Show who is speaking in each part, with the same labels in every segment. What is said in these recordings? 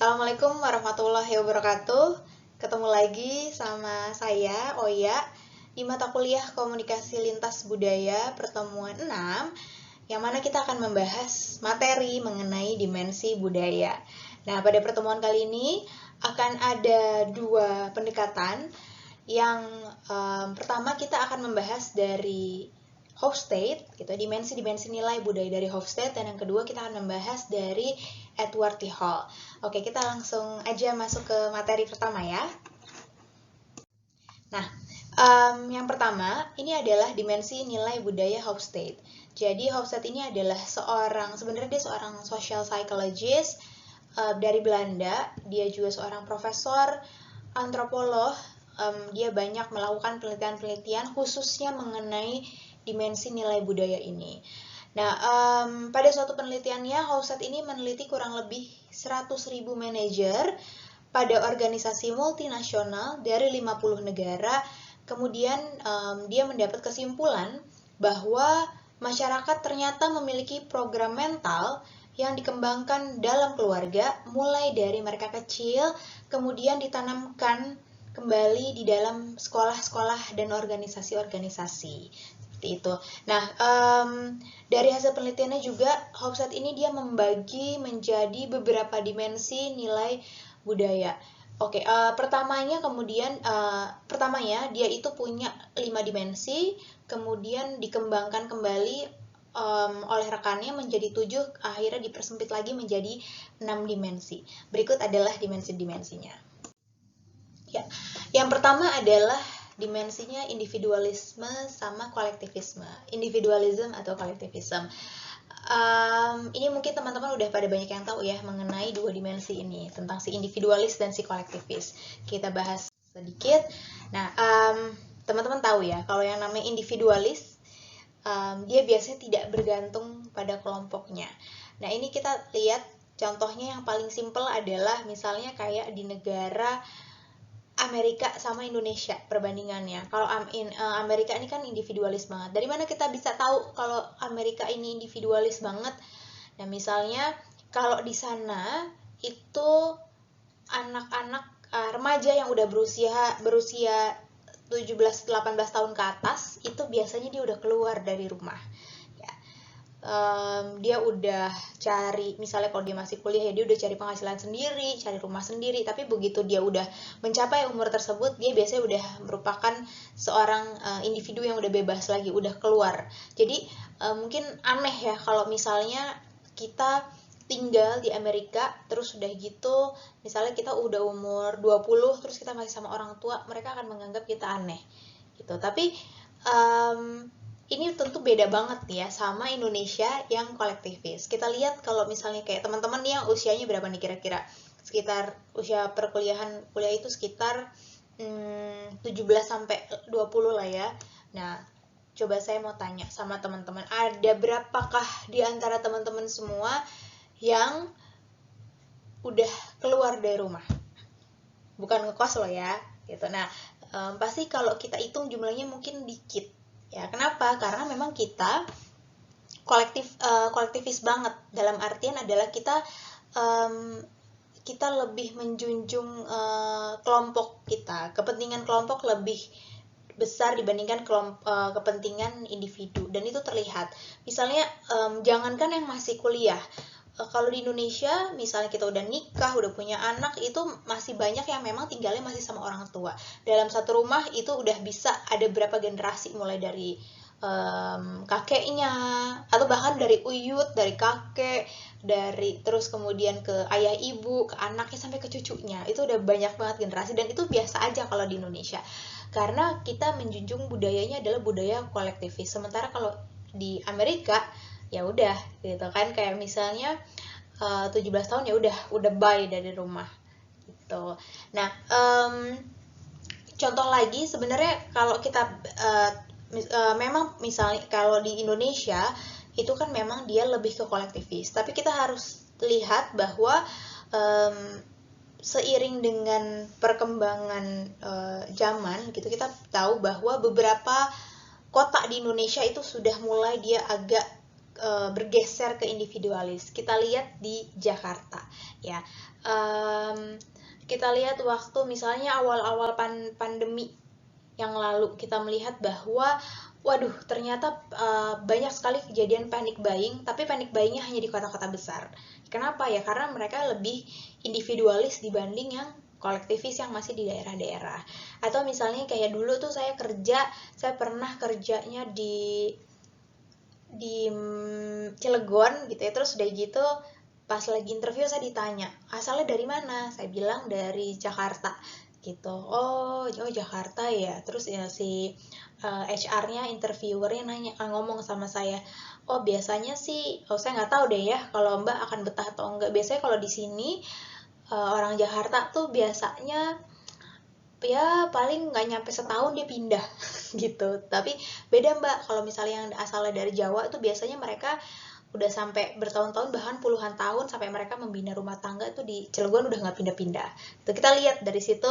Speaker 1: Assalamualaikum warahmatullahi wabarakatuh. Ketemu lagi sama saya, Oya, di mata kuliah Komunikasi Lintas Budaya pertemuan 6, yang mana kita akan membahas materi mengenai dimensi budaya. Nah, pada pertemuan kali ini akan ada dua pendekatan. Yang pertama kita akan membahas dari Hofstede, gitu, dimensi-dimensi nilai budaya dari Hofstede, dan yang kedua kita akan membahas dari Edward T. Hall. Oke, kita langsung aja masuk ke materi pertama ya. Nah, yang pertama ini adalah dimensi nilai budaya Hofstede. Jadi Hofstede ini adalah sebenarnya dia seorang social psychologist dari Belanda. Dia juga seorang profesor antropolog. Dia banyak melakukan penelitian-penelitian khususnya mengenai dimensi nilai budaya ini. Nah, pada suatu penelitiannya, Hofstede ini meneliti kurang lebih 100.000 manajer pada organisasi multinasional dari 50 negara. Kemudian dia mendapat kesimpulan bahwa masyarakat ternyata memiliki program mental yang dikembangkan dalam keluarga, mulai dari mereka kecil, kemudian ditanamkan kembali di dalam sekolah-sekolah dan organisasi-organisasi. Seperti itu. Nah, dari hasil penelitiannya juga, Hofstede ini dia membagi menjadi beberapa dimensi nilai budaya. Oke, pertamanya dia itu punya 5 dimensi, kemudian dikembangkan kembali oleh rekannya menjadi 7, akhirnya dipersempit lagi menjadi 6 dimensi. Berikut adalah dimensi-dimensinya. Ya, yang pertama adalah dimensinya individualisme sama kolektivisme. Individualism atau kolektivism. Ini mungkin teman-teman udah pada banyak yang tahu ya mengenai dua dimensi ini, tentang si individualis dan si kolektivis. Kita bahas sedikit. Nah, teman-teman tahu ya, kalau yang namanya individualis, dia biasanya tidak bergantung pada kelompoknya. Nah, ini kita lihat contohnya yang paling simpel adalah misalnya kayak di negara Amerika sama Indonesia perbandingannya. Kalau Amerika ini kan individualis banget. Dari mana kita bisa tahu kalau Amerika ini individualis banget? Nah, misalnya kalau di sana itu anak-anak remaja yang udah berusia 17-18 tahun ke atas itu biasanya dia udah keluar dari rumah. Dia udah cari, misalnya kalau dia masih kuliah ya dia udah cari penghasilan sendiri, cari rumah sendiri. Tapi begitu dia udah mencapai umur tersebut, dia biasanya udah merupakan seorang individu yang udah bebas lagi, udah keluar. Jadi mungkin aneh ya kalau misalnya kita tinggal di Amerika terus udah gitu, misalnya kita udah umur 20 terus kita masih sama orang tua, mereka akan menganggap kita aneh gitu. Tapi ini tentu beda banget ya sama Indonesia yang kolektivis. Kita lihat kalau misalnya kayak teman-teman yang usianya berapa nih kira-kira? Sekitar usia perkuliahan, kuliah itu sekitar 17 sampai 20 lah ya. Nah, coba saya mau tanya sama teman-teman, ada berapakah di antara teman-teman semua yang udah keluar dari rumah? Bukan ngekos loh ya, gitu. Nah, pasti kalau kita hitung jumlahnya mungkin dikit. Ya, kenapa? Karena memang kita kolektivis banget. Dalam artian adalah kita lebih menjunjung kelompok kita. Kepentingan kelompok lebih besar dibandingkan kepentingan individu, dan itu terlihat. Misalnya jangankan yang masih kuliah, kalau di Indonesia misalnya kita udah nikah, udah punya anak, itu masih banyak yang memang tinggalnya masih sama orang tua. Dalam satu rumah itu udah bisa ada berapa generasi, mulai dari kakeknya, atau bahkan dari uyut, dari kakek, terus kemudian ke ayah ibu, ke anaknya, sampai ke cucunya. Itu udah banyak banget generasi, dan itu biasa aja kalau di Indonesia. Karena kita menjunjung budayanya adalah budaya kolektivis. Sementara kalau di Amerika ya udah gitu kan, kayak misalnya 17 tahun ya udah bye dari rumah gitu. Nah, contoh lagi sebenarnya kalau kita memang misalnya kalau di Indonesia itu kan memang dia lebih ke kolektivis, tapi kita harus lihat bahwa seiring dengan perkembangan zaman gitu, kita tahu bahwa beberapa kota di Indonesia itu sudah mulai dia agak bergeser ke individualis. Kita lihat di Jakarta, ya. Kita lihat waktu misalnya awal-awal pandemi yang lalu, kita melihat bahwa waduh, ternyata banyak sekali kejadian panic buying, tapi panic buyingnya hanya di kota-kota besar. Kenapa ya? Karena mereka lebih individualis dibanding yang kolektivis yang masih di daerah-daerah. Atau misalnya kayak dulu tuh saya pernah kerjanya di Cilegon gitu ya, terus udah gitu pas lagi interview saya ditanya asalnya dari mana, saya bilang dari Jakarta gitu. Oh Jakarta ya. Terus ya si HR-nya, interviewernya ngomong sama saya, oh biasanya sih, saya nggak tahu deh ya kalau Mbak akan betah atau enggak. Biasanya kalau di sini orang Jakarta tuh biasanya ya paling nggak nyampe setahun dia pindah gitu. Tapi beda Mbak, kalau misalnya yang asalnya dari Jawa itu biasanya mereka udah sampai bertahun-tahun, bahkan puluhan tahun, sampai mereka membina rumah tangga tuh di Cilegon udah nggak pindah-pindah. Tuh, kita lihat dari situ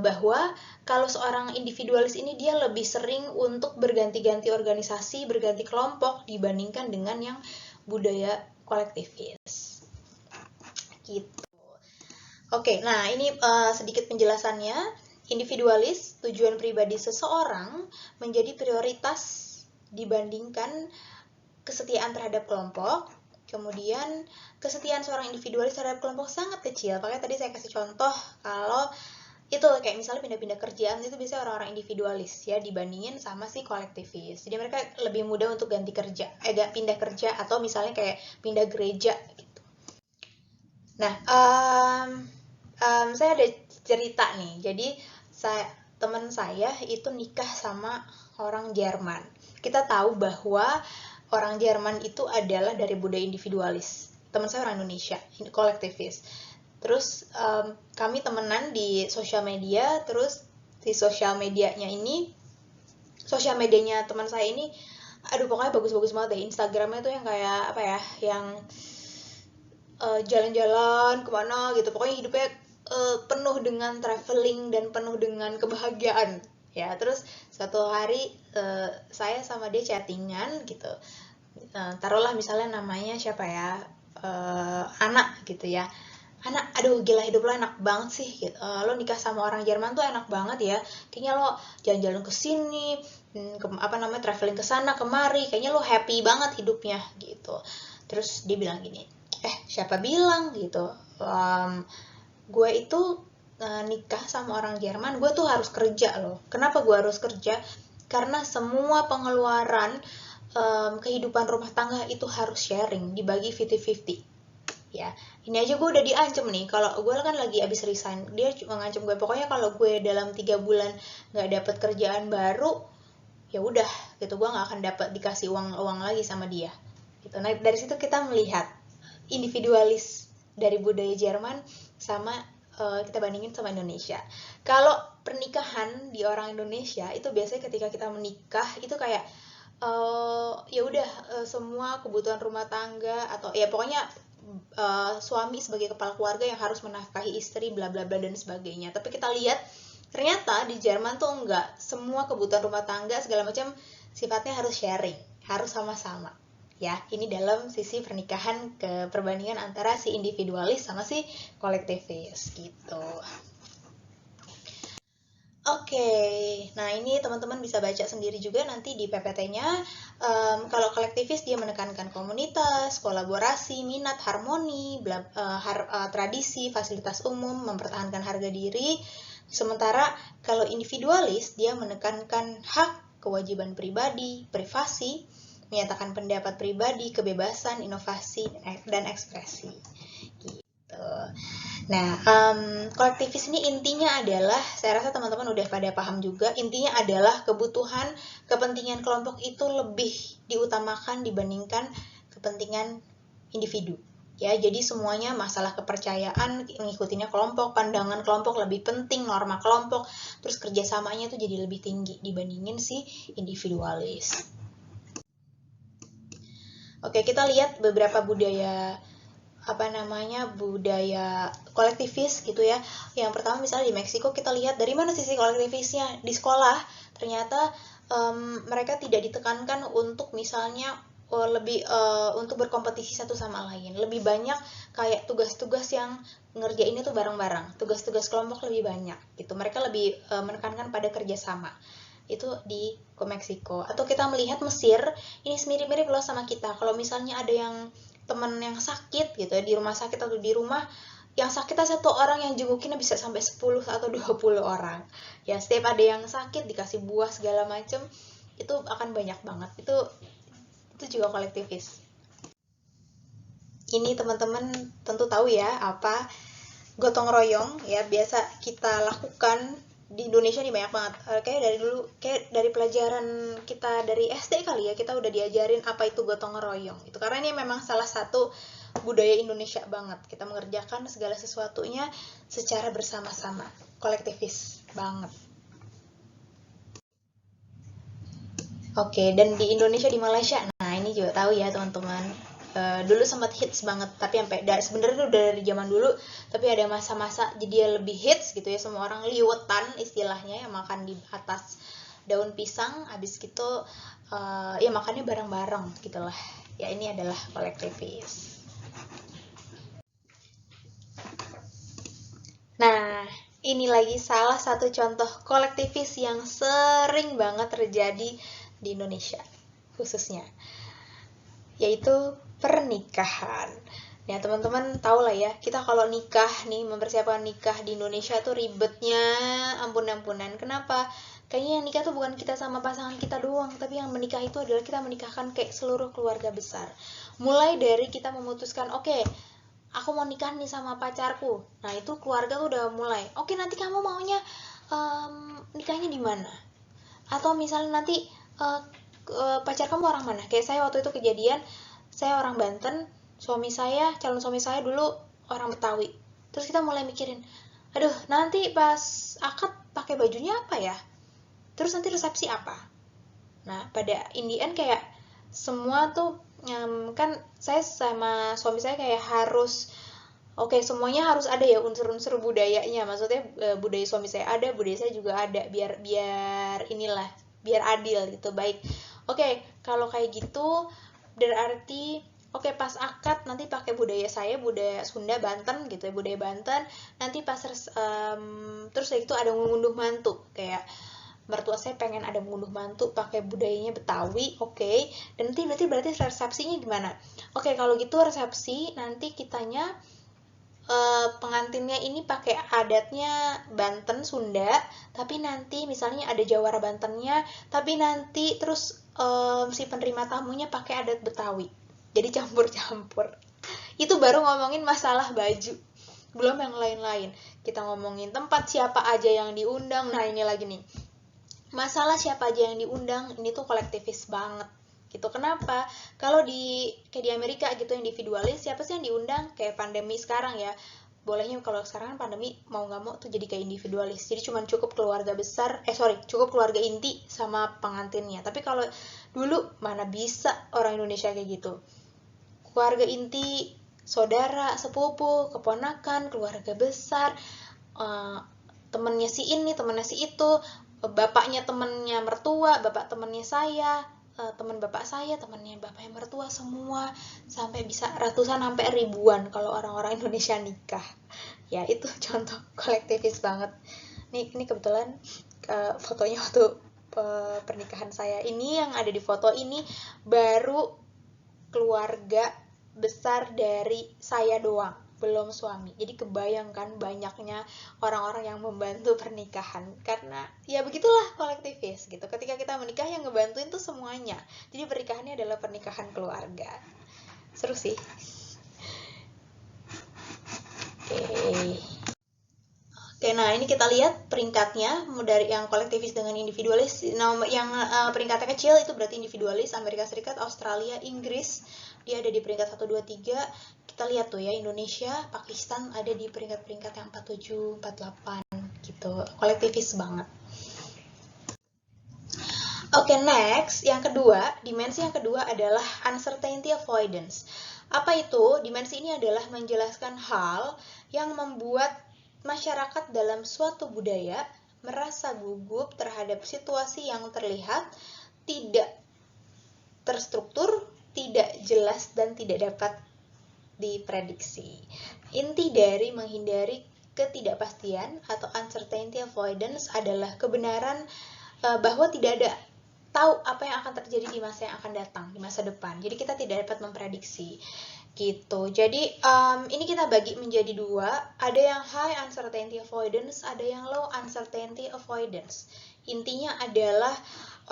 Speaker 1: bahwa kalau seorang individualis ini dia lebih sering untuk berganti-ganti organisasi, berganti kelompok dibandingkan dengan yang budaya kolektivis gitu. Oke, nah ini sedikit penjelasannya. Individualis, tujuan pribadi seseorang menjadi prioritas dibandingkan kesetiaan terhadap kelompok. Kemudian kesetiaan seorang individualis terhadap kelompok sangat kecil. Makanya tadi saya kasih contoh kalau itu kayak misalnya pindah-pindah kerjaan itu biasanya orang-orang individualis ya dibandingin sama si kolektivis. Jadi mereka lebih mudah untuk ganti kerja, pindah kerja, atau misalnya kayak pindah gereja gitu. Nah, saya ada cerita nih. Jadi teman saya itu nikah sama orang Jerman. Kita tahu bahwa orang Jerman itu adalah dari budaya individualis. Teman saya orang Indonesia, kolektivis. Terus kami temenan di sosial media. Terus di sosial medianya teman saya ini, aduh pokoknya bagus-bagus banget deh. Instagramnya tuh yang kayak apa ya, yang jalan-jalan kemana gitu. Pokoknya hidupnya penuh dengan traveling dan penuh dengan kebahagiaan ya. Terus suatu hari saya sama dia chattingan gitu, taruhlah misalnya namanya siapa ya, anak gitu ya. Anak, aduh gila hidup lo enak banget sih gitu. Lo nikah sama orang Jerman tuh enak banget ya, kayaknya lo jalan-jalan ke sini, traveling ke sana kemari, kayaknya lo happy banget hidupnya gitu. Terus dia bilang gini, siapa bilang gitu, gue itu nikah sama orang Jerman, gue tuh harus kerja loh. Kenapa gue harus kerja? Karena semua pengeluaran kehidupan rumah tangga itu harus sharing, dibagi 50-50 ya. Ini aja gue udah diancam nih, kalau gue kan lagi abis resign, dia cuma ngancam gue, pokoknya kalau gue dalam 3 bulan nggak dapet kerjaan baru, ya udah gitu, gue nggak akan dapat dikasih uang lagi sama dia gitu. Nah dari situ kita melihat individualis dari budaya Jerman sama kita bandingin sama Indonesia. Kalau pernikahan di orang Indonesia itu biasanya ketika kita menikah itu kayak ya udah semua kebutuhan rumah tangga, atau ya pokoknya suami sebagai kepala keluarga yang harus menafkahi istri, bla bla bla dan sebagainya. Tapi kita lihat ternyata di Jerman tuh enggak, semua kebutuhan rumah tangga segala macam sifatnya harus sharing, harus sama-sama ya. Ini dalam sisi pernikahan, ke perbandingan antara si individualis sama si kolektivis gitu. Oke, nah ini teman-teman bisa baca sendiri juga nanti di PPT-nya. Kalau kolektivis dia menekankan komunitas, kolaborasi, minat, harmoni, tradisi, fasilitas umum, mempertahankan harga diri. Sementara kalau individualis dia menekankan hak, kewajiban pribadi, privasi, menyatakan pendapat pribadi, kebebasan, inovasi, dan ekspresi. Gitu. Nah, kolektivis ini intinya adalah, saya rasa teman-teman udah pada paham juga, intinya adalah kebutuhan, kepentingan kelompok itu lebih diutamakan dibandingkan kepentingan individu. Ya, jadi semuanya masalah kepercayaan, mengikutinya kelompok, pandangan kelompok lebih penting, norma kelompok, terus kerjasamanya itu jadi lebih tinggi dibandingin si individualis. Oke, kita lihat beberapa budaya budaya kolektivis gitu ya. Yang pertama misalnya di Meksiko, kita lihat dari mana sisi kolektivisnya. Di sekolah ternyata mereka tidak ditekankan untuk misalnya lebih untuk berkompetisi satu sama lain. Lebih banyak kayak tugas-tugas yang ngerjainnya tuh bareng-bareng. Tugas-tugas kelompok lebih banyak gitu. Mereka lebih menekankan pada kerjasama. Itu di Meksiko. Atau kita melihat Mesir, ini mirip-mirip loh sama kita. Kalau misalnya ada yang temen yang sakit gitu ya, di rumah sakit atau di rumah, yang sakit satu orang yang jengukinnya bisa sampai 10 atau 20 orang. Ya, setiap ada yang sakit dikasih buah segala macem, itu akan banyak banget. Itu juga kolektivis. Ini teman-teman tentu tahu ya apa gotong royong ya, biasa kita lakukan di Indonesia nih banyak banget. Kayak dari dulu, kayak dari pelajaran kita dari SD kali ya, kita udah diajarin apa itu gotong royong. Itu karena ini memang salah satu budaya Indonesia banget. Kita mengerjakan segala sesuatunya secara bersama-sama, kolektivis banget. Oke, dan di Indonesia, di Malaysia, nah ini juga tahu ya teman-teman. Dulu sempat hits banget, tapi sampai sebenarnya udah dari zaman dulu, tapi ada masa-masa jadi dia lebih hits gitu ya, semua orang liwetan istilahnya, yang makan di atas daun pisang, habis gitu ya makannya bareng-bareng gitulah. Ya ini adalah kolektivis. Nah, ini lagi salah satu contoh kolektivis yang sering banget terjadi di Indonesia khususnya, yaitu pernikahan. Ya teman-teman tahu lah ya, kita kalau nikah nih, mempersiapkan nikah di Indonesia tuh ribetnya ampun-ampunan. Kenapa? Kayaknya yang nikah tuh bukan kita sama pasangan kita doang, tapi yang menikah itu adalah kita menikahkan kayak seluruh keluarga besar. Mulai dari kita memutuskan, oke, aku mau nikah nih sama pacarku. Nah itu keluarga tuh udah mulai, oke nanti kamu maunya nikahnya di mana? Atau misalnya nanti pacar kamu orang mana? Kayak saya waktu itu kejadian, saya orang Banten, calon suami saya dulu orang Betawi. Terus kita mulai mikirin, aduh nanti pas akad pakai bajunya apa ya? Terus nanti resepsi apa? Nah pada in the end kayak semua tuh kan saya sama suami saya kayak harus oke, semuanya harus ada ya unsur-unsur budayanya. Maksudnya budaya suami saya ada, budaya saya juga ada, biar biar inilah, biar adil gitu. Baik. Oke, kalau kayak gitu berarti oke pas akad nanti pakai budaya saya, budaya Sunda Banten gitu ya, budaya Banten. Nanti pas terus itu ada ngunduh mantu kayak mertua saya pengen ada ngunduh mantu pakai budayanya Betawi, oke. Dan nanti berarti resepsinya gimana? Oke, kalau gitu resepsi nanti kitanya pengantinnya ini pakai adatnya Banten Sunda, tapi nanti misalnya ada Jawara Bantennya, tapi nanti terus si penerima tamunya pakai adat Betawi, jadi campur-campur. Itu baru ngomongin masalah baju, belum yang lain-lain. Kita ngomongin tempat, siapa aja yang diundang. Nah ini lagi nih, masalah siapa aja yang diundang ini tuh kolektivis banget gitu. Kenapa? Kalau kayak di Amerika gitu individualis, siapa sih yang diundang? Kayak pandemi sekarang ya, bolehnya kalau sekarang kan pandemi mau nggak mau tuh jadi kayak individualis, jadi cuma cukup keluarga besar, cukup keluarga inti sama pengantinnya. Tapi kalau dulu mana bisa orang Indonesia kayak gitu, keluarga inti, saudara, sepupu, keponakan, keluarga besar, temennya si ini, temennya si itu, bapaknya temennya mertua, bapak temennya saya, teman bapak saya, temannya bapaknya mertua, semua sampai bisa ratusan sampai ribuan kalau orang-orang Indonesia nikah. Ya itu contoh kolektivis banget. Ini kebetulan fotonya waktu pernikahan saya. Ini yang ada di foto ini baru keluarga besar dari saya doang, belum suami. Jadi kebayangkan banyaknya orang-orang yang membantu pernikahan. Karena ya begitulah kolektivis gitu. Ketika kita menikah yang ngebantuin tuh semuanya. Jadi pernikahannya adalah pernikahan keluarga. Seru sih. Oke, nah ini kita lihat peringkatnya dari yang kolektivis dengan individualis. Nah, yang peringkatnya kecil itu berarti individualis, Amerika Serikat, Australia, Inggris. Dia ada di peringkat 1, 2, 3. Kita lihat tuh ya, Indonesia, Pakistan ada di peringkat-peringkat yang 47, 48 gitu. Kolektivis banget. Oke, next, yang kedua, dimensi yang kedua adalah uncertainty avoidance. Apa itu? Dimensi ini adalah menjelaskan hal yang membuat masyarakat dalam suatu budaya merasa gugup terhadap situasi yang terlihat tidak terstruktur, tidak jelas dan tidak dapat diprediksi. Inti dari menghindari ketidakpastian atau uncertainty avoidance adalah kebenaran bahwa tidak ada tahu apa yang akan terjadi di masa yang akan datang, di masa depan. Jadi kita tidak dapat memprediksi gitu. Jadi ini kita bagi menjadi dua, ada yang high uncertainty avoidance, ada yang low uncertainty avoidance. Intinya adalah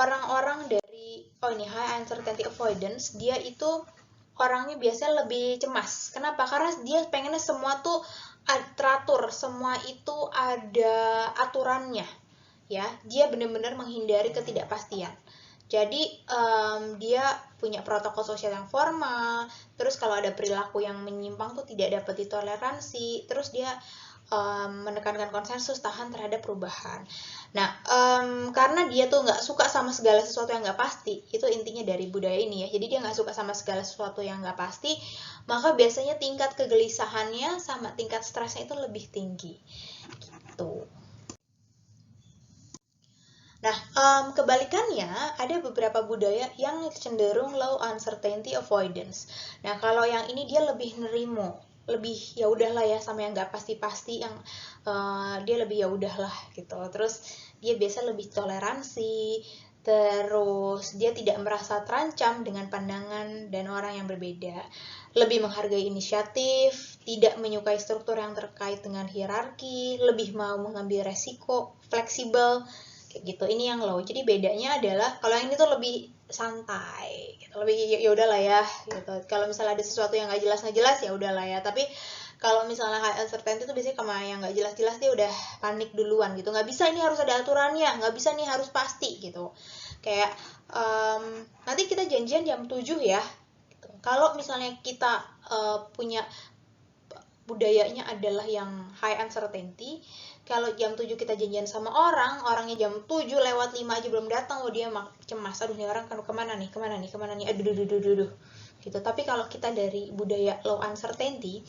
Speaker 1: orang-orang dari high uncertainty avoidance, dia itu orangnya biasanya lebih cemas. Kenapa? Karena dia pengennya semua tuh teratur, semua itu ada aturannya. Ya, dia benar-benar menghindari ketidakpastian. Jadi dia punya protokol sosial yang formal, terus kalau ada perilaku yang menyimpang tuh tidak dapat ditoleransi, terus dia menekankan konsensus, tahan terhadap perubahan. Nah, karena dia tuh nggak suka sama segala sesuatu yang nggak pasti, itu intinya dari budaya ini ya. Jadi dia nggak suka sama segala sesuatu yang nggak pasti, maka biasanya tingkat kegelisahannya sama tingkat stresnya itu lebih tinggi. Gitu. Nah, kebalikannya ada beberapa budaya yang cenderung low uncertainty avoidance. Nah, kalau yang ini dia lebih nerimo, lebih ya udahlah ya sama yang nggak pasti-pasti, yang dia lebih ya udahlah gitu. Terus dia biasa lebih toleransi, terus dia tidak merasa terancam dengan pandangan dan orang yang berbeda, lebih menghargai inisiatif, tidak menyukai struktur yang terkait dengan hierarki, lebih mau mengambil resiko, fleksibel gitu. Ini yang low. Jadi bedanya adalah kalau yang ini tuh lebih santai gitu. Lebih ya udahlah ya gitu. Kalau misalnya ada sesuatu yang nggak jelas ya udahlah ya. Tapi kalau misalnya high uncertainty itu biasanya sama yang nggak jelas-jelas dia udah panik duluan gitu. Nggak bisa, ini harus ada aturannya, nggak bisa nih harus pasti gitu. Kayak nanti kita janjian jam 7 ya gitu. Kalau misalnya kita punya budayanya adalah yang high uncertainty, kalau jam 7 kita janjian sama orangnya jam 7 lewat 5 aja belum datang, dia cemas, aduh nih orang kan kemana nih, aduh gitu. Tapi kalau kita dari budaya low uncertainty,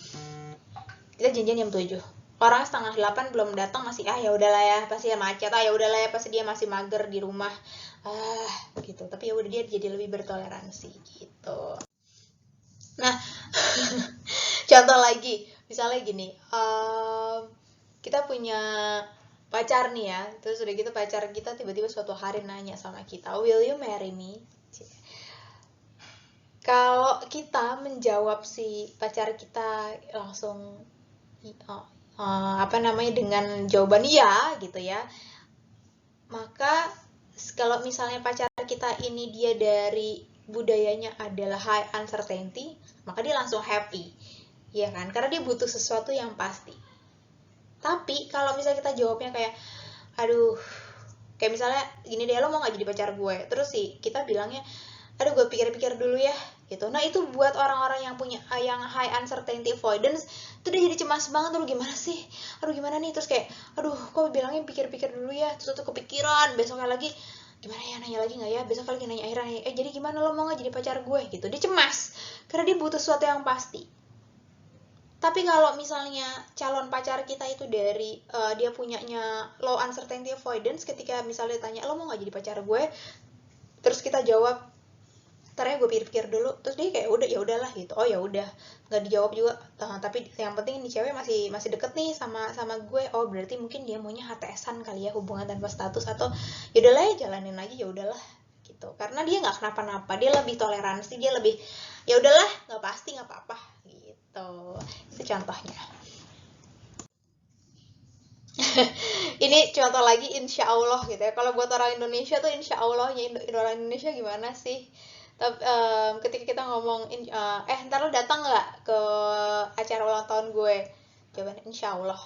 Speaker 1: kita janjian jam 7, orang setengah 8 belum datang, masih ya udahlah ya, pasti ya macet, ya udahlah ya, pasti dia masih mager di rumah, gitu. Tapi ya udah, dia jadi lebih bertoleransi gitu. Nah, contoh lagi, misalnya gini, kita punya pacar nih ya, terus udah gitu pacar kita tiba-tiba suatu hari nanya sama kita, will you marry me? Kalau kita menjawab si pacar kita langsung dengan jawaban iya gitu ya, maka kalau misalnya pacar kita ini dia dari budayanya adalah high uncertainty, maka dia langsung happy, ya kan? Karena dia butuh sesuatu yang pasti. Tapi kalau misalnya kita jawabnya kayak, aduh, kayak misalnya gini deh, lo mau gak jadi pacar gue? Terus sih kita bilangnya, aduh gue pikir-pikir dulu ya gitu. Nah itu buat orang-orang yang punya yang high uncertainty avoidance, itu dia jadi cemas banget, aduh gimana sih, aduh gimana nih, terus kayak aduh kok bilangnya pikir-pikir dulu ya, terus tuh kepikiran, besoknya lagi gimana ya, nanya lagi nggak ya, besok lagi nanya akhirnya jadi gimana, lo mau nggak jadi pacar gue gitu. Dia cemas karena dia butuh sesuatu yang pasti. Tapi kalau misalnya calon pacar kita itu dari dia punyanya low uncertainty avoidance, ketika misalnya tanya lo mau nggak jadi pacar gue, terus kita jawab ntar ya gue pikir-pikir dulu, terus dia kayak udah ya udahlah gitu, oh ya udah nggak dijawab juga, tapi yang penting ini cewek masih deket nih sama gue, oh berarti mungkin dia maunya HTS-an kali ya, hubungan tanpa status, atau ya udahlah ya jalanin aja ya udahlah gitu, karena dia nggak kenapa-napa, dia lebih toleransi, dia lebih ya udahlah nggak pasti nggak apa-apa gitu. Itu contohnya. Ini contoh lagi insya Allah gitu ya. Kalau buat orang Indonesia tuh insya Allahnya orang Indonesia gimana sih? Tapi ketika kita ngomong ntar lo datang nggak ke acara ulang tahun gue, jawabannya insya Allah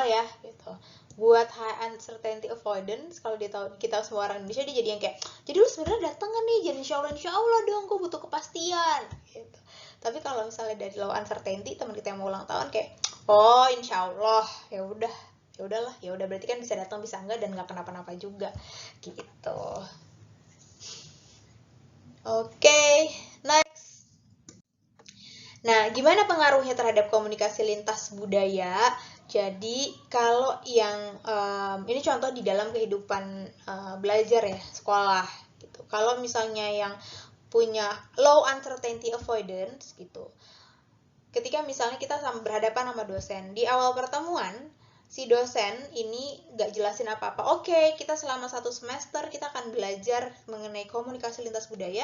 Speaker 1: ya gitu. Buat high uncertainty avoidance, kalau dia tahu kita semua orang Indonesia, dia jadi yang kayak, jadi lu sebenarnya datang kan nih, jadi insya Allah dong, gue butuh kepastian gitu. Tapi kalau misalnya dari low uncertainty, teman kita yang mau ulang tahun kayak, oh insya Allah ya udah berarti kan bisa datang bisa enggak, dan nggak kenapa-napa juga gitu. Oke, next. Nah, gimana pengaruhnya terhadap komunikasi lintas budaya? Jadi, kalau yang ini contoh di dalam kehidupan belajar ya, sekolah gitu. Kalau misalnya yang punya low uncertainty avoidance gitu. Ketika misalnya kita berhadapan sama dosen, di awal pertemuan si dosen ini nggak jelasin apa-apa. Oke, kita selama 1 semester kita akan belajar mengenai komunikasi lintas budaya,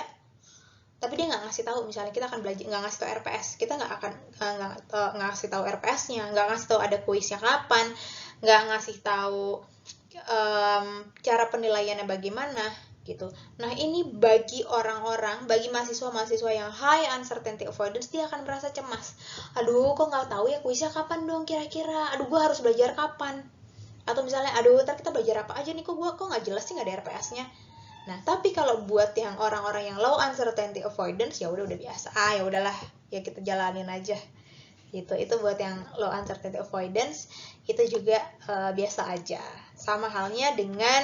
Speaker 1: tapi dia nggak ngasih tahu, misalnya kita akan belajar, nggak ngasih tahu RPS, kita nggak akan nggak ngasih tahu RPS-nya, nggak ngasih tahu ada kuisnya kapan, nggak ngasih tahu cara penilaiannya bagaimana gitu. Nah, ini bagi orang-orang, bagi mahasiswa-mahasiswa yang high uncertainty avoidance, dia akan merasa cemas. Aduh, kok nggak tahu ya kuisnya kapan dong kira-kira? Aduh, gue harus belajar kapan? Atau misalnya, aduh, ntar kita belajar apa aja nih, kok nggak jelas sih, nggak ada RPS-nya. Nah, tapi kalau buat yang orang-orang yang low uncertainty avoidance, ya udah biasa. Ya udahlah, ya kita jalanin aja. Gitu. Itu buat yang low uncertainty avoidance, itu juga biasa aja. Sama halnya dengan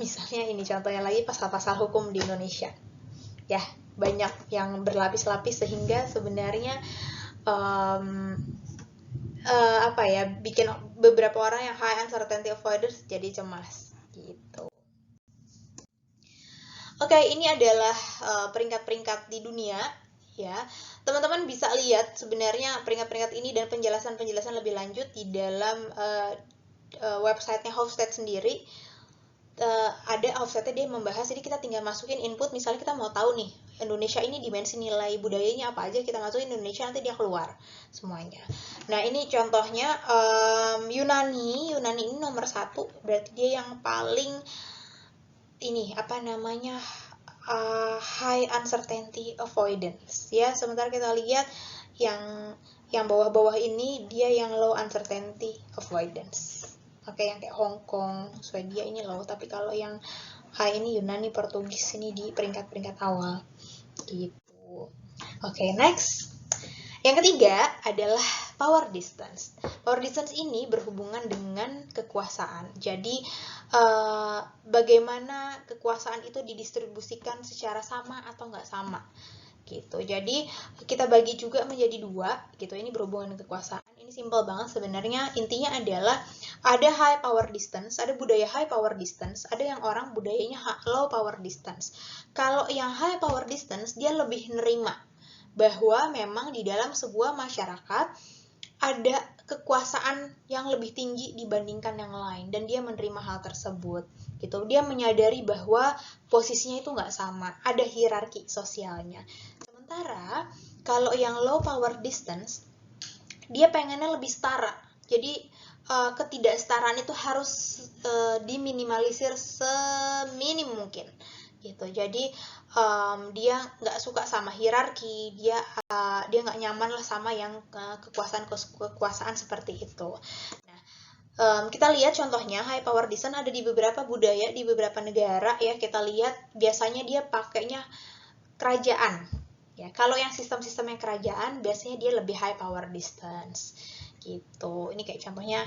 Speaker 1: misalnya ini contohnya lagi pasal-pasal hukum di Indonesia. Ya, banyak yang berlapis-lapis sehingga sebenarnya bikin beberapa orang yang high uncertainty avoidance jadi cemas gitu. Oke, ini adalah peringkat-peringkat di dunia, ya. Teman-teman bisa lihat sebenarnya peringkat-peringkat ini dan penjelasan-penjelasan lebih lanjut di dalam websitenya Hofstede sendiri. Ada Hofstede dia membahas, jadi kita tinggal masukin input, misalnya kita mau tahu nih, Indonesia ini dimensi nilai budayanya apa aja, kita masukin Indonesia, nanti dia keluar semuanya. Nah, ini contohnya Yunani ini nomor 1, berarti dia yang paling ini high uncertainty avoidance, ya. Sementara kita lihat yang bawah-bawah ini dia yang low uncertainty avoidance. Oke, yang kayak Hong Kong, Swedia ini low, tapi kalau yang high ini Yunani, Portugis ini di peringkat-peringkat awal gitu. Oke, next. Yang ketiga adalah power distance. Power distance ini berhubungan dengan kekuasaan. Jadi bagaimana kekuasaan itu didistribusikan secara sama atau nggak sama gitu. Jadi kita bagi juga menjadi 2 gitu. Ini berhubungan dengan kekuasaan. Ini simple banget sebenarnya. Intinya adalah ada high power distance, ada budaya high power distance, ada yang orang budayanya low power distance. Kalau yang high power distance dia lebih nerima bahwa memang di dalam sebuah masyarakat ada kekuasaan yang lebih tinggi dibandingkan yang lain, dan dia menerima hal tersebut gitu. Dia menyadari bahwa posisinya itu nggak sama, ada hierarki sosialnya. Sementara kalau yang low power distance, dia pengennya lebih setara. Jadi ketidaksetaraan itu harus diminimalisir seminim mungkin gitu. Jadi dia nggak suka sama hierarki, dia nggak nyaman lah sama yang kekuasaan seperti itu. Nah, kita lihat contohnya high power distance ada di beberapa budaya, di beberapa negara, ya. Kita lihat biasanya dia pakainya kerajaan, ya. Kalau yang sistem-sistemnya kerajaan biasanya dia lebih high power distance gitu. Ini kayak contohnya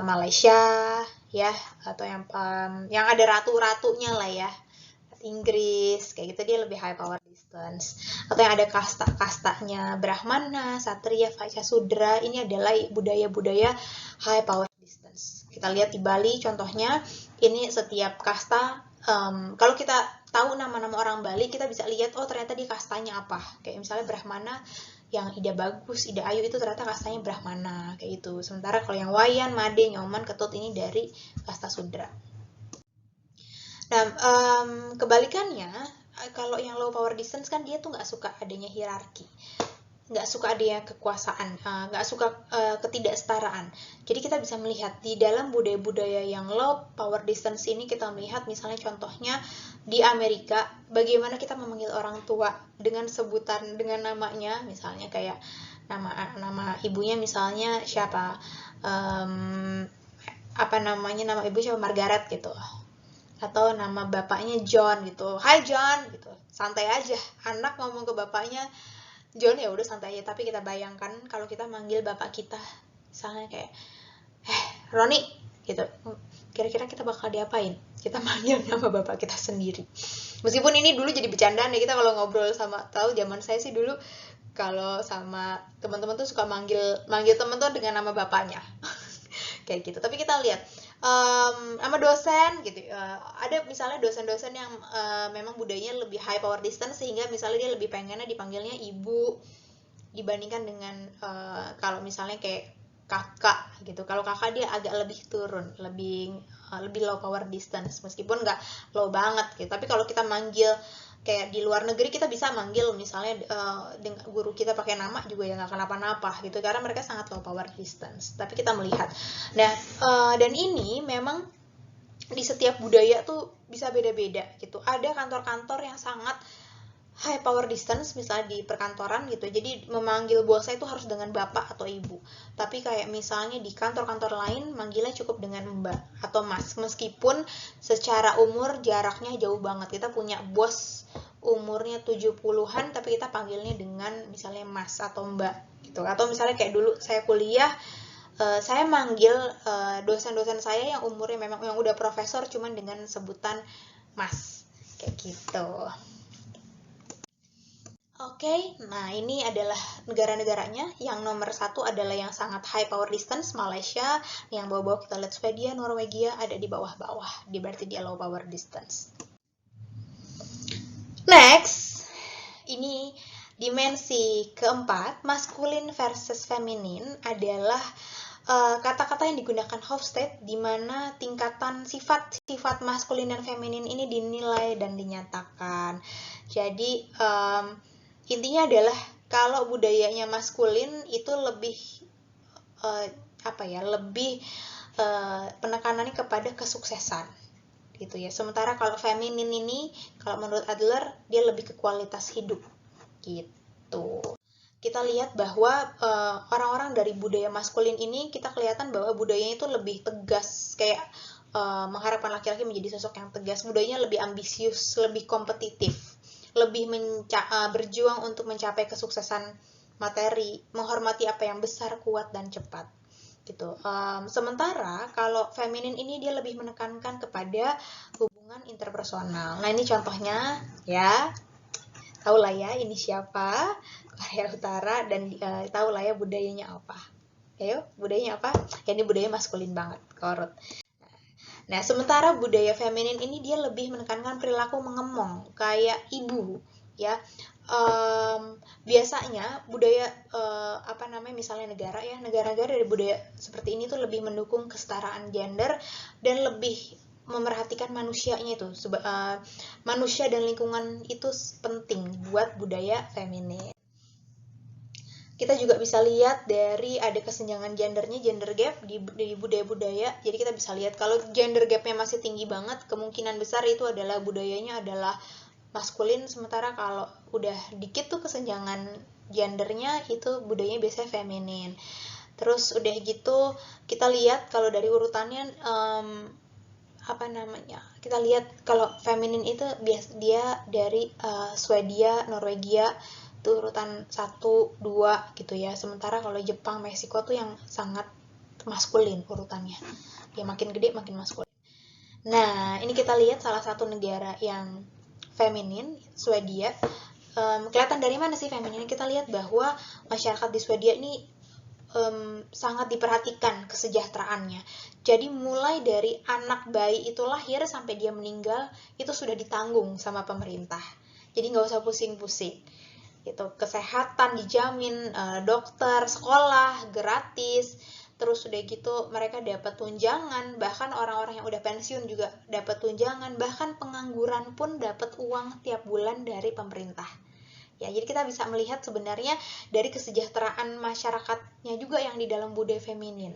Speaker 1: Malaysia, ya, atau yang ada ratu-ratunya lah, ya. Inggris, kayak gitu, dia lebih high power distance. Atau yang ada kasta-kastanya Brahmana, Satria, Vaisya, Sudra, ini adalah budaya-budaya high power distance. Kita lihat di Bali contohnya, ini setiap kasta, kalau kita tahu nama-nama orang Bali, kita bisa lihat, oh ternyata di kastanya apa. Kayak misalnya Brahmana, yang Ida Bagus, Ida Ayu itu ternyata kastanya Brahmana, kayak gitu. Sementara kalau yang Wayan, Made, Nyoman, Ketut ini dari kasta Sudra. Nah, kebalikannya, kalau yang low power distance kan dia tuh nggak suka adanya hierarki, nggak suka adanya kekuasaan, nggak suka ketidaksetaraan. Jadi kita bisa melihat di dalam budaya-budaya yang low power distance ini, kita melihat misalnya contohnya di Amerika, bagaimana kita memanggil orang tua dengan sebutan, dengan namanya, misalnya kayak nama ibunya misalnya siapa, nama ibu siapa, Margaret gitu, atau nama bapaknya John gitu, Hai John gitu, santai aja. Anak ngomong ke bapaknya John, ya udah santai aja. Tapi kita bayangkan kalau kita manggil bapak kita misalnya kayak Roni gitu, kira-kira kita bakal diapain? Kita manggil nama bapak kita sendiri. Meskipun ini dulu jadi bercandaan ya, kita kalau ngobrol sama, tahu zaman saya sih dulu kalau sama teman-teman tuh suka manggil teman tuh dengan nama bapaknya. Kayak gitu. Tapi kita lihat sama dosen gitu. Ada misalnya dosen-dosen yang memang budayanya lebih high power distance, sehingga misalnya dia lebih pengennya dipanggilnya ibu dibandingkan dengan kalau misalnya kayak kakak gitu. Kalau kakak dia agak lebih turun, lebih low power distance, meskipun nggak low banget gitu. Tapi kalau kita manggil kayak di luar negeri, kita bisa manggil misalnya dengan guru kita pakai nama juga ya nggak kenapa-napa gitu, karena mereka sangat low power distance. Tapi kita melihat, nah dan ini memang di setiap budaya tuh bisa beda-beda gitu. Ada kantor-kantor yang sangat high power distance, misalnya di perkantoran gitu, jadi memanggil bosnya itu harus dengan bapak atau ibu. Tapi kayak misalnya di kantor-kantor lain manggilnya cukup dengan mbak atau mas, meskipun secara umur jaraknya jauh banget. Kita punya bos umurnya 70-an tapi kita panggilnya dengan misalnya mas atau mbak gitu. Atau misalnya kayak dulu saya kuliah, saya manggil dosen-dosen saya yang umurnya memang yang udah profesor cuman dengan sebutan mas kayak gitu. Oke, nah ini adalah negara-negaranya. Yang nomor satu adalah yang sangat high power distance, Malaysia. Yang bawah-bawah kita lihat Swedia, Norwegia ada di bawah-bawah. Berarti dia low power distance. Next, ini dimensi keempat, maskulin versus feminin adalah kata-kata yang digunakan Hofstede, di mana tingkatan sifat-sifat maskulin dan feminin ini dinilai dan dinyatakan. Jadi intinya adalah kalau budayanya maskulin itu lebih lebih penekanannya kepada kesuksesan gitu ya. Sementara kalau feminin ini, kalau menurut Adler, dia lebih ke kualitas hidup gitu. Kita lihat bahwa orang-orang dari budaya maskulin ini, kita kelihatan bahwa budayanya itu lebih tegas, kayak mengharapkan laki-laki menjadi sosok yang tegas. Budayanya lebih ambisius, lebih kompetitif, lebih berjuang untuk mencapai kesuksesan materi, menghormati apa yang besar, kuat, dan cepat gitu. Sementara kalau feminin ini dia lebih menekankan kepada hubungan interpersonal. Nah ini contohnya ya, tahu lah ya ini siapa, Korea Utara, dan tahu lah ya budayanya apa. Ayo, budayanya apa? Ya, ini budaya maskulin banget, Korut. Nah, sementara budaya feminin ini dia lebih menekankan perilaku mengemong, kayak ibu, ya. Biasanya budaya misalnya negara-negara dari budaya seperti ini tuh lebih mendukung kesetaraan gender dan lebih memerhatikan manusianya itu. Manusia dan lingkungan itu penting buat budaya feminin. Kita juga bisa lihat dari ada kesenjangan gendernya, gender gap di budaya-budaya. Jadi kita bisa lihat kalau gender gapnya masih tinggi banget, kemungkinan besar itu adalah budayanya adalah maskulin. Sementara kalau udah dikit tuh kesenjangan gendernya, itu budayanya biasanya feminin. Terus udah gitu kita lihat kalau dari urutannya kita lihat kalau feminin itu dia dari Swedia, Norwegia itu urutan 1, 2 gitu ya. Sementara kalau Jepang, Meksiko tuh yang sangat maskulin urutannya. Ya makin gede makin maskulin. Nah, ini kita lihat salah satu negara yang feminin, Swedia. Kelihatan dari mana sih feminin? Kita lihat bahwa masyarakat di Swedia ini sangat diperhatikan kesejahteraannya. Jadi mulai dari anak bayi itu lahir sampai dia meninggal itu sudah ditanggung sama pemerintah. Jadi nggak usah pusing-pusing. Gitu. Kesehatan dijamin, dokter, sekolah gratis, terus udah gitu mereka dapat tunjangan, bahkan orang-orang yang udah pensiun juga dapat tunjangan, bahkan pengangguran pun dapat uang tiap bulan dari pemerintah. Ya, jadi kita bisa melihat sebenarnya dari kesejahteraan masyarakatnya juga yang di dalam budaya feminin.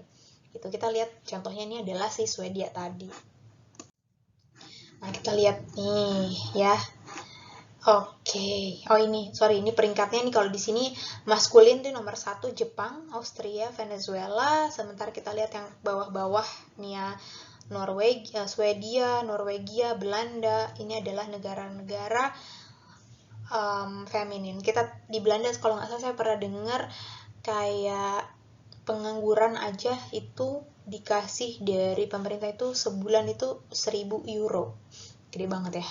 Speaker 1: Gitu. Kita lihat contohnya ini adalah si Swedia tadi. Nah, kita lihat nih ya. Oke, ini peringkatnya nih. Kalau di sini maskulin tuh nomor 1 Jepang, Austria, Venezuela. Sementara kita lihat yang bawah-bawah nih ya, Norwegia, Swedia, Norwegia, Belanda. Ini adalah negara-negara feminin. Kita di Belanda kalau nggak salah saya pernah dengar kayak pengangguran aja itu dikasih dari pemerintah itu sebulan itu 1.000 euro. Gede banget ya.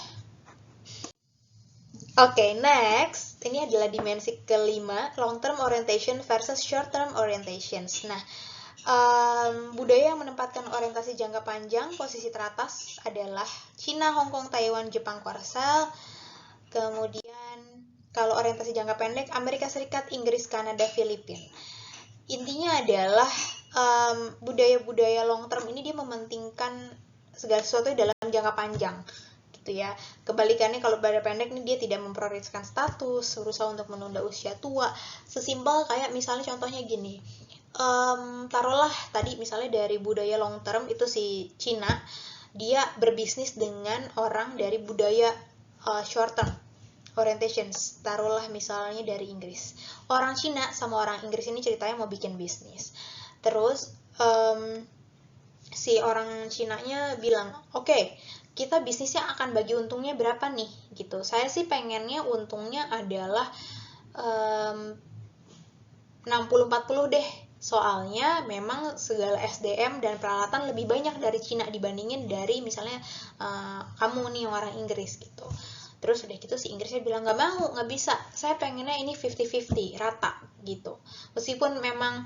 Speaker 1: Oke, next. Ini adalah dimensi kelima, long term orientation versus short term orientations. Nah, Budaya yang menempatkan orientasi jangka panjang, posisi teratas adalah Cina, Hong Kong, Taiwan, Jepang, Korsel. Kemudian kalau orientasi jangka pendek, Amerika Serikat, Inggris, Kanada, Filipina. Intinya adalah budaya-budaya long term ini dia mementingkan segala sesuatu dalam jangka panjang gitu ya. Kebalikannya kalau budaya pendek ini dia tidak memprioritaskan status, berusaha untuk menunda usia tua. Sesimpel kayak misalnya contohnya gini, taruhlah tadi misalnya dari budaya long term itu si Cina, dia berbisnis dengan orang dari budaya short term orientations, taruhlah misalnya dari Inggris. Orang Cina sama orang Inggris ini ceritanya mau bikin bisnis. Terus si orang Cinanya bilang, oke, kita bisnisnya akan bagi untungnya berapa nih gitu. Saya sih pengennya untungnya adalah 60-40 deh. Soalnya memang segala SDM dan peralatan lebih banyak dari Cina dibandingin dari misalnya kamu nih orang Inggris gitu. Terus udah gitu si Inggrisnya bilang nggak mau, nggak bisa, saya pengennya ini 50-50 rata gitu. Meskipun memang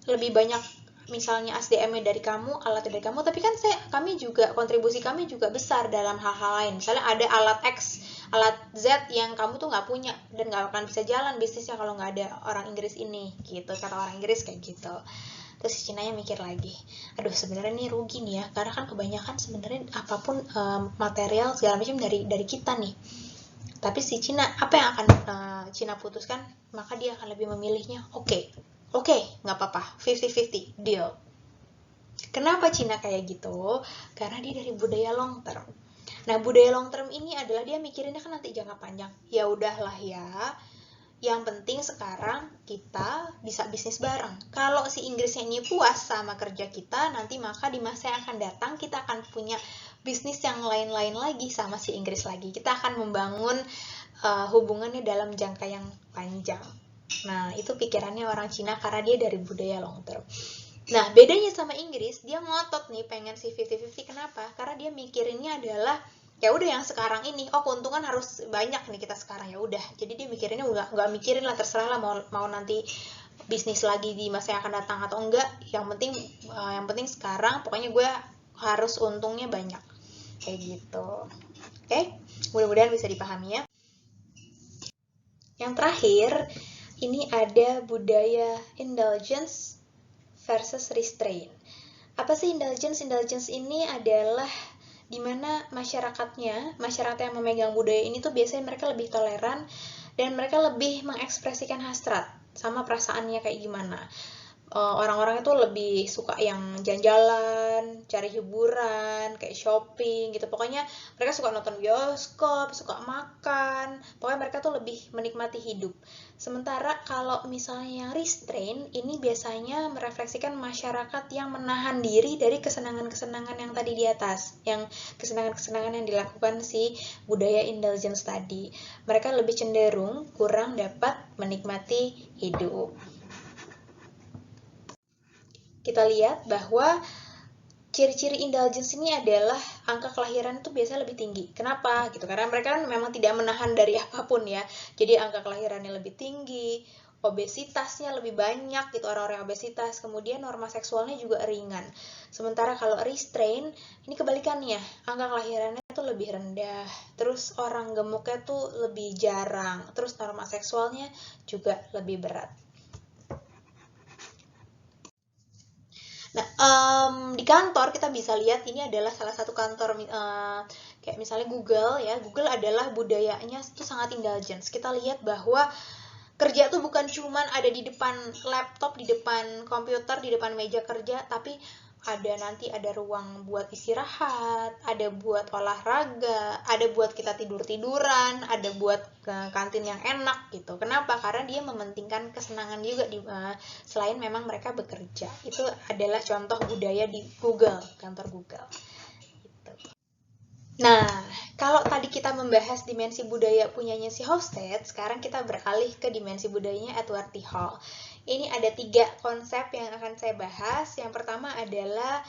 Speaker 1: lebih banyak misalnya SDM-nya dari kamu, alatnya dari kamu, tapi kan kami juga kontribusi kami juga besar dalam hal-hal lain. Misalnya ada alat X, alat Z yang kamu tuh nggak punya dan nggak akan bisa jalan bisnisnya kalau nggak ada orang Inggris ini gitu, kata orang Inggris kayak gitu. Terus si Cinanya mikir lagi, aduh sebenarnya ini rugi nih ya, karena kan kebanyakan sebenarnya apapun material segala macam dari kita nih. Tapi si Cina, apa yang akan Cina putuskan, maka dia akan lebih memilihnya oke, nggak apa-apa, 50-50 deal. Kenapa Cina kayak gitu? Karena dia dari budaya long term. Nah, budaya long term ini adalah dia mikirinnya kan nanti jangka panjang. Ya udahlah ya, yang penting sekarang kita bisa bisnis bareng. Kalau si Inggrisnya ini puas sama kerja kita, nanti maka di masa yang akan datang kita akan punya bisnis yang lain-lain lagi sama si Inggris lagi. Kita akan membangun hubungannya dalam jangka yang panjang. Nah, itu pikirannya orang Cina karena dia dari budaya long term. Nah, bedanya sama Inggris, dia ngotot nih pengen si 50-50. Kenapa? Karena dia mikirinnya adalah ya udah yang sekarang ini, keuntungan harus banyak nih kita sekarang, ya udah. Jadi dia mikirinnya nggak mikirin lah, terserah lah mau nanti bisnis lagi di masa yang akan datang atau enggak. Yang penting sekarang pokoknya gue harus untungnya banyak kayak gitu. Oke, mudah-mudahan bisa dipahami ya. Yang terakhir ini ada budaya indulgence versus restraint. Apa sih indulgence? Indulgence ini adalah dimana masyarakat yang memegang budaya ini tuh biasanya mereka lebih toleran dan mereka lebih mengekspresikan hasrat sama perasaannya kayak gimana. Orang-orang itu lebih suka yang jalan-jalan, cari hiburan, kayak shopping gitu. Pokoknya mereka suka nonton bioskop, suka makan. Pokoknya mereka tuh lebih menikmati hidup. Sementara kalau misalnya yang restraint, ini biasanya merefleksikan masyarakat yang menahan diri dari kesenangan-kesenangan yang tadi di atas. Yang kesenangan-kesenangan yang dilakukan si budaya indulgence tadi. Mereka lebih cenderung kurang dapat menikmati hidup. Kita lihat bahwa ciri-ciri indulgence ini adalah angka kelahiran itu biasanya lebih tinggi. Kenapa? Gitu. Karena mereka kan memang tidak menahan dari apapun ya. Jadi angka kelahirannya lebih tinggi, obesitasnya lebih banyak gitu, orang-orang obesitas. Kemudian norma seksualnya juga ringan. Sementara kalau restraint, ini kebalikannya. Angka kelahirannya tuh lebih rendah. Terus orang gemuknya tuh lebih jarang. Terus norma seksualnya juga lebih berat. Nah, di kantor kita bisa lihat ini adalah salah satu kantor kayak misalnya Google ya. Google adalah budayanya itu sangat indulgence. Kita lihat bahwa kerja tuh bukan cuman ada di depan laptop, di depan komputer, di depan meja kerja, tapi ada ruang buat istirahat, ada buat olahraga, ada buat kita tidur-tiduran, ada buat kantin yang enak gitu. Kenapa? Karena dia mementingkan kesenangan juga selain memang mereka bekerja. Itu adalah contoh budaya di Google, kantor Google. Gitu. Nah, kalau tadi kita membahas dimensi budaya punyanya si Hofstede, sekarang kita beralih ke dimensi budayanya Edward T. Hall. Ini ada 3 konsep yang akan saya bahas. Yang pertama adalah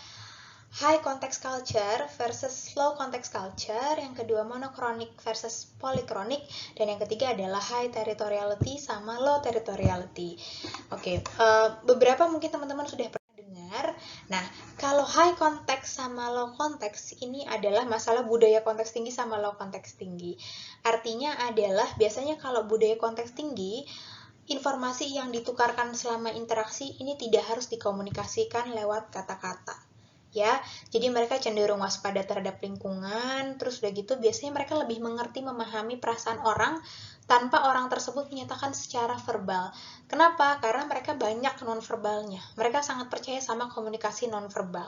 Speaker 1: high context culture versus low context culture, yang kedua monochronic versus polychronic, dan yang ketiga adalah high territoriality sama low territoriality. Oke, beberapa mungkin teman-teman sudah pernah dengar. Nah, kalau high context sama low context ini adalah masalah budaya konteks tinggi sama low konteks tinggi. Artinya adalah biasanya kalau budaya konteks tinggi, informasi yang ditukarkan selama interaksi ini tidak harus dikomunikasikan lewat kata-kata. Ya, jadi mereka cenderung waspada terhadap lingkungan, terus udah gitu biasanya mereka lebih mengerti, memahami perasaan orang tanpa orang tersebut menyatakan secara verbal. Kenapa? Karena mereka banyak nonverbalnya. Mereka sangat percaya sama komunikasi nonverbal.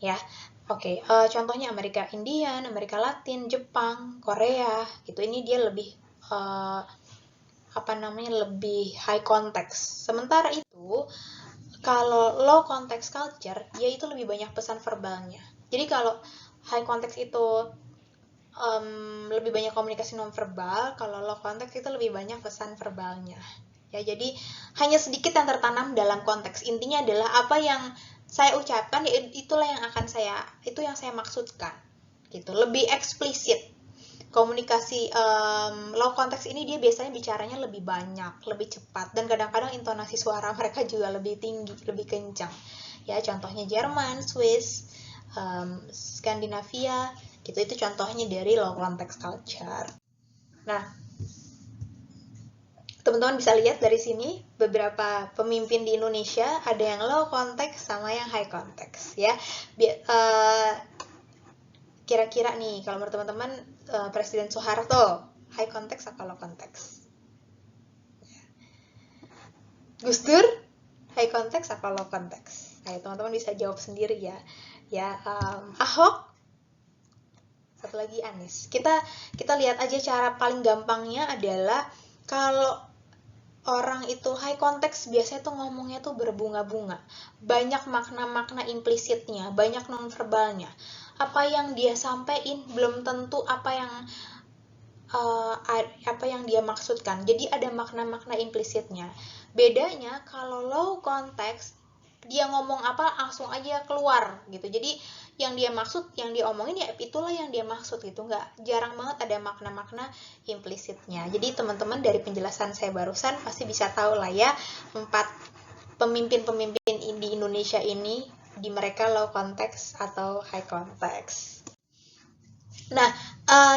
Speaker 1: Ya, oke. Contohnya Amerika Indian, Amerika Latin, Jepang, Korea, gitu. Ini dia lebih lebih high context. Sementara itu, kalau low context culture, dia itu lebih banyak pesan verbalnya. Jadi kalau high context itu lebih banyak komunikasi non-verbal, kalau low context itu lebih banyak pesan verbalnya. Ya, jadi hanya sedikit yang tertanam dalam konteks. Intinya adalah apa yang saya ucapkan, itulah yang itu yang saya maksudkan. Gitu, lebih eksplisit. Komunikasi low konteks ini dia biasanya bicaranya lebih banyak, lebih cepat, dan kadang-kadang intonasi suara mereka juga lebih tinggi, lebih kencang. Ya, contohnya Jerman, Swiss, Skandinavia, gitu, itu contohnya dari low context culture. Nah, teman-teman bisa lihat dari sini beberapa pemimpin di Indonesia ada yang low context sama yang high context, ya. Kira-kira nih, kalau menurut teman-teman, Presiden Soeharto, high context atau low context? Gus Dur, high context atau low context? Nah, teman-teman bisa jawab sendiri ya. Ahok, satu lagi Anies. Kita lihat aja cara paling gampangnya adalah kalau orang itu high context biasanya tuh ngomongnya tuh berbunga-bunga. Banyak makna-makna implisitnya, banyak nonverbalnya. Apa yang dia sampaikan belum tentu apa yang dia maksudkan. Jadi ada makna-makna implisitnya. Bedanya kalau low context, dia ngomong apa langsung aja keluar gitu. Jadi yang dia maksud, yang dia omongin ya itulah yang dia maksud gitu. Jarang banget ada makna-makna implisitnya. Jadi teman-teman dari penjelasan saya barusan pasti bisa tahu lah ya, 4 pemimpin-pemimpin di Indonesia ini, di mereka low context atau high context. Nah,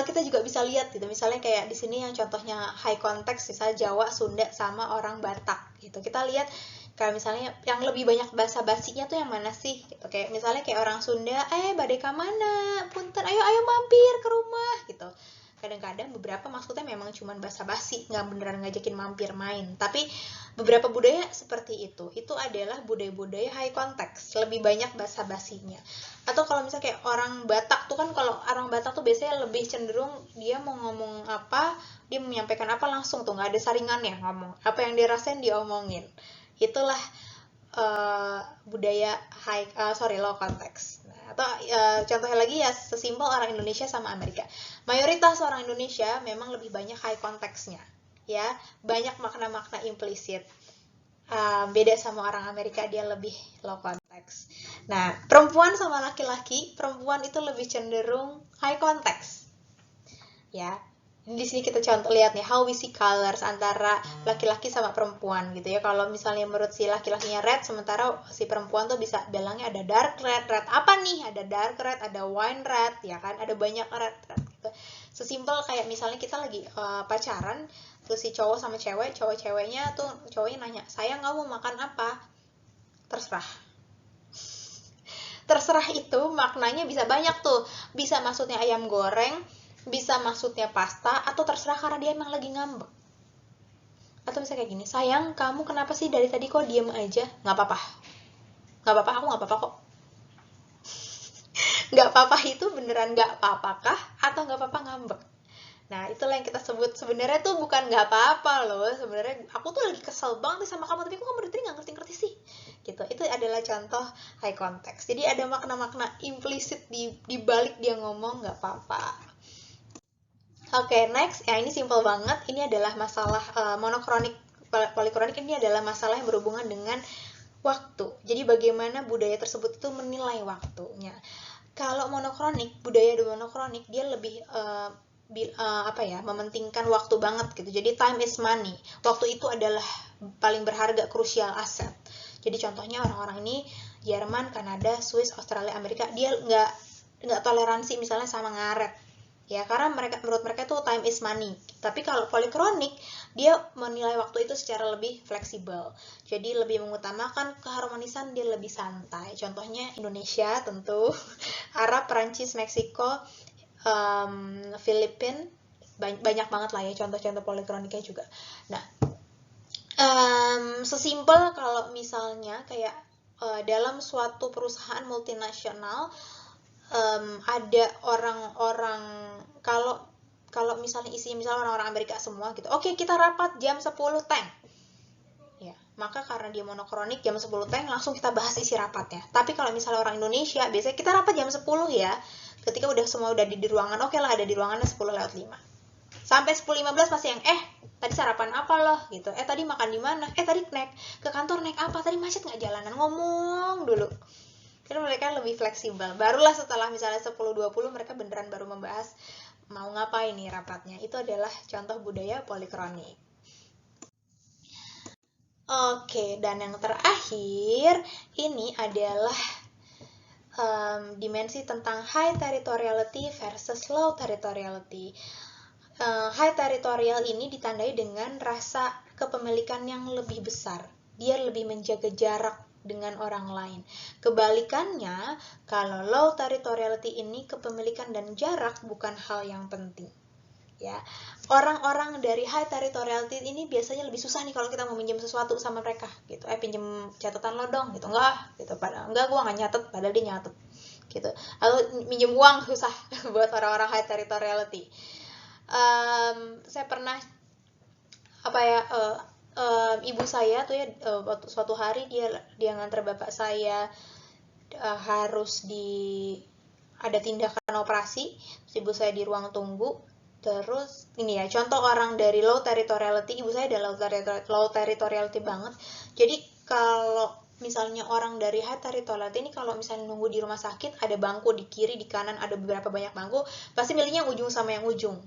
Speaker 1: kita juga bisa lihat gitu, misalnya kayak di sini yang contohnya high context, misalnya Jawa, Sunda, sama orang Batak gitu. Kita lihat kayak misalnya yang lebih banyak bahasa basinya tuh yang mana sih? Gitu. Kayak misalnya kayak orang Sunda, badai ka mana? Punten, ayo mampir ke rumah gitu. Kadang-kadang beberapa maksudnya memang cuma basa basi, nggak beneran ngajakin mampir main. Tapi beberapa budaya seperti itu adalah budaya-budaya high context, lebih banyak basa basinya. Atau kalau misalnya kayak orang Batak tuh kan, kalau orang Batak tuh biasanya lebih cenderung dia mau ngomong apa, dia menyampaikan apa langsung tuh, nggak ada saringannya ngomong. Apa yang dia rasain dia omongin. Itulah budaya low context. Nah, atau contohnya lagi ya sesimpel orang Indonesia sama Amerika. Mayoritas orang Indonesia memang lebih banyak high context-nya, ya, banyak makna-makna implisit. Beda sama orang Amerika, dia lebih low context. Nah, perempuan sama laki-laki, perempuan itu lebih cenderung high context. Ya, di sini kita contoh lihat nih how we see colors antara laki-laki sama perempuan gitu ya. Kalau misalnya menurut si laki-lakinya red, sementara si perempuan tuh bisa bilangnya ada dark red. Red apa nih? Ada dark red, ada wine red, ya kan? Ada banyak red gitu. Sesimpel kayak misalnya kita lagi pacaran, terus si cowok sama cewek, ceweknya tuh, cowoknya nanya, sayang kamu makan apa? Terserah. Terserah itu maknanya bisa banyak tuh. Bisa maksudnya ayam goreng, bisa maksudnya pasta, atau terserah karena dia emang lagi ngambek. Atau misalnya kayak gini, sayang kamu kenapa sih dari tadi kok diem aja? Nggak apa-apa, aku nggak apa-apa kok. Nggak apa-apa itu beneran nggak apa-apa kah? Atau nggak apa-apa ngambek? Nah, itulah yang kita sebut sebenarnya tuh bukan nggak apa-apa loh. Sebenarnya aku tuh lagi kesel banget sama kamu, tapi kok kamu dari tadi nggak ngerti-ngerti sih? Gitu. Itu adalah contoh high context. Jadi ada makna-makna implisit di balik dia ngomong nggak apa-apa. Oke, next. Ya, ini simple banget. Ini adalah masalah monokronik, polikronik. Ini adalah masalah yang berhubungan dengan waktu. Jadi bagaimana budaya tersebut itu menilai waktunya. Kalau monokronik, budaya monokronik dia lebih mementingkan waktu banget gitu. Jadi time is money. Waktu itu adalah paling berharga, krusial aset. Jadi contohnya orang-orang ini Jerman, Kanada, Swiss, Australia, Amerika, dia nggak toleransi misalnya sama ngaret. Ya, karena menurut mereka itu time is money. Tapi kalau polikronik, dia menilai waktu itu secara lebih fleksibel. Jadi lebih mengutamakan keharmonisan, dia lebih santai. Contohnya Indonesia tentu, Arab, Perancis, Meksiko, Filipina, banyak banget lah ya contoh-contoh polikroniknya juga. Nah, sesimpel kalau misalnya kayak dalam suatu perusahaan multinasional, ada orang-orang, kalau misalnya isinya misalnya orang-orang Amerika semua gitu, oke, kita rapat jam 10 teng ya, maka karena dia monokronik jam 10 teng langsung kita bahas isi rapatnya. Tapi kalau misalnya orang Indonesia, biasanya kita rapat jam 10 ya, ketika semua udah di ruangan, oke lah ada di ruangannya 10:05 sampai 10:15 masih yang tadi sarapan apa loh gitu, tadi makan di mana, tadi naik ke kantor naik apa, tadi macet nggak jalanan, ngomong dulu. Karena mereka lebih fleksibel. Barulah setelah misalnya 10:20 mereka beneran baru membahas mau ngapain nih rapatnya. Itu adalah contoh budaya polikronik. Oke, dan yang terakhir ini adalah dimensi tentang high territoriality versus low territoriality. High territorial ini ditandai dengan rasa kepemilikan yang lebih besar. Dia lebih menjaga jarak dengan orang lain. Kebalikannya, kalau low territoriality ini kepemilikan dan jarak bukan hal yang penting. Ya, orang-orang dari high territoriality ini biasanya lebih susah nih kalau kita mau minjem sesuatu sama mereka gitu. Pinjem catatan lo dong gitu. Enggak, gitu. Enggak, gua nggak nyatet, padahal dia nyatet gitu. Atau minjem uang susah buat orang-orang high territoriality. Saya pernah ibu saya tuh ya, suatu hari dia nganter bapak saya, harus ada tindakan operasi, terus ibu saya di ruang tunggu. Terus ini ya contoh orang dari low territoriality, ibu saya adalah low territoriality banget. Jadi kalau misalnya orang dari high territoriality ini, kalau misalnya nunggu di rumah sakit, ada bangku di kiri, di kanan ada beberapa banyak bangku, pasti milihnya yang ujung sama yang ujung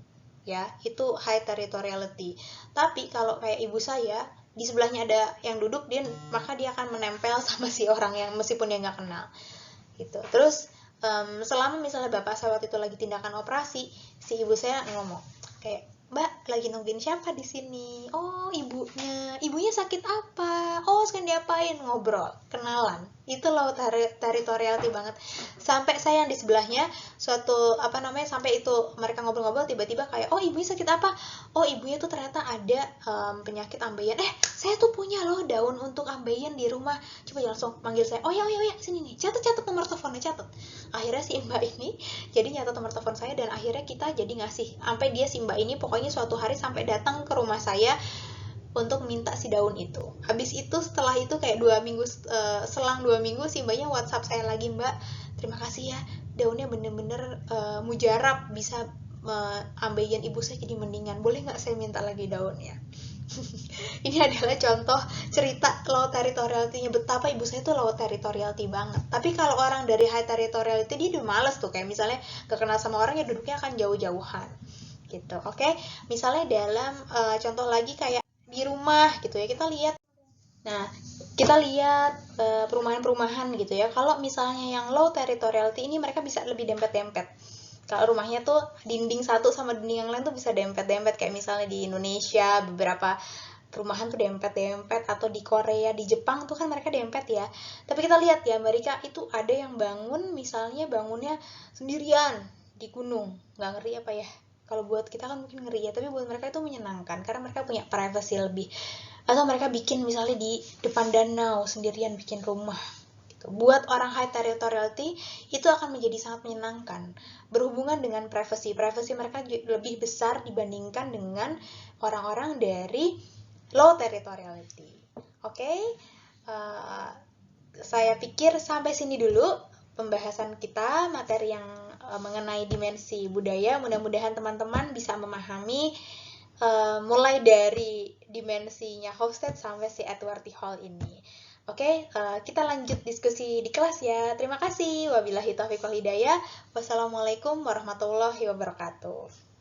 Speaker 1: ya, itu high territoriality. Tapi kalau kayak ibu saya, di sebelahnya ada yang duduk, maka dia akan menempel sama si orang yang meskipun dia nggak kenal gitu. Terus selama misalnya bapak saya waktu itu lagi tindakan operasi, si ibu saya ngomong kayak, Mbak, lagi nungguin siapa di sini? Oh, ibunya sakit apa? Oh, sekarang diapain? Ngobrol, kenalan. Itu loh territoriality banget. Sampai saya yang di sebelahnya sampai itu mereka ngobrol-ngobrol, tiba-tiba kayak, oh, ibunya sakit apa? Oh, ibunya tuh ternyata ada penyakit ambeien. Saya tuh punya loh daun untuk ambeien di rumah. Coba ya, langsung manggil saya. Oh ya, sini nih. Catat nomor teleponnya, catat. Akhirnya si Mbak ini jadi nyatet nomor telepon saya, dan akhirnya kita jadi ngasih, sampai dia si Mbak ini pokoknya suatu hari sampai datang ke rumah saya untuk minta si daun itu. Habis itu setelah itu kayak 2 minggu, selang 2 minggu si Mbaknya WhatsApp saya lagi, Mbak, terima kasih ya, daunnya bener-bener mujarab, bisa ambeien ibu saya jadi mendingan, boleh nggak saya minta lagi daunnya? Ini adalah contoh cerita low territoriality-nya, betapa ibu saya tuh low territoriality banget. Tapi kalau orang dari high territoriality, dia udah males tuh, kayak misalnya gak kenal sama orang ya duduknya akan jauh-jauhan gitu. Oke, misalnya dalam contoh lagi kayak di rumah gitu ya, kita lihat perumahan-perumahan gitu ya. Kalau misalnya yang low territoriality ini, mereka bisa lebih dempet-dempet. Kalau rumahnya tuh dinding satu sama dinding yang lain tuh bisa dempet-dempet, kayak misalnya di Indonesia beberapa perumahan tuh dempet-dempet, atau di Korea, di Jepang tuh kan mereka dempet ya. Tapi kita lihat di Amerika itu ada yang bangunnya sendirian di gunung, nggak ngeri apa ya? Kalau buat kita kan mungkin ngeri ya, tapi buat mereka itu menyenangkan karena mereka punya privacy lebih. Atau mereka bikin misalnya di depan danau sendirian bikin rumah. Buat orang high territoriality itu akan menjadi sangat menyenangkan, berhubungan dengan privacy mereka lebih besar dibandingkan dengan orang-orang dari low territoriality. Oke, saya pikir sampai sini dulu pembahasan kita, materi yang mengenai dimensi budaya. Mudah-mudahan teman-teman bisa memahami mulai dari dimensinya Hofstede sampai si Edward T. Hall ini. Oke, kita lanjut diskusi di kelas ya. Terima kasih. Wabillahi taufiq wal hidayah. Wassalamualaikum warahmatullahi wabarakatuh.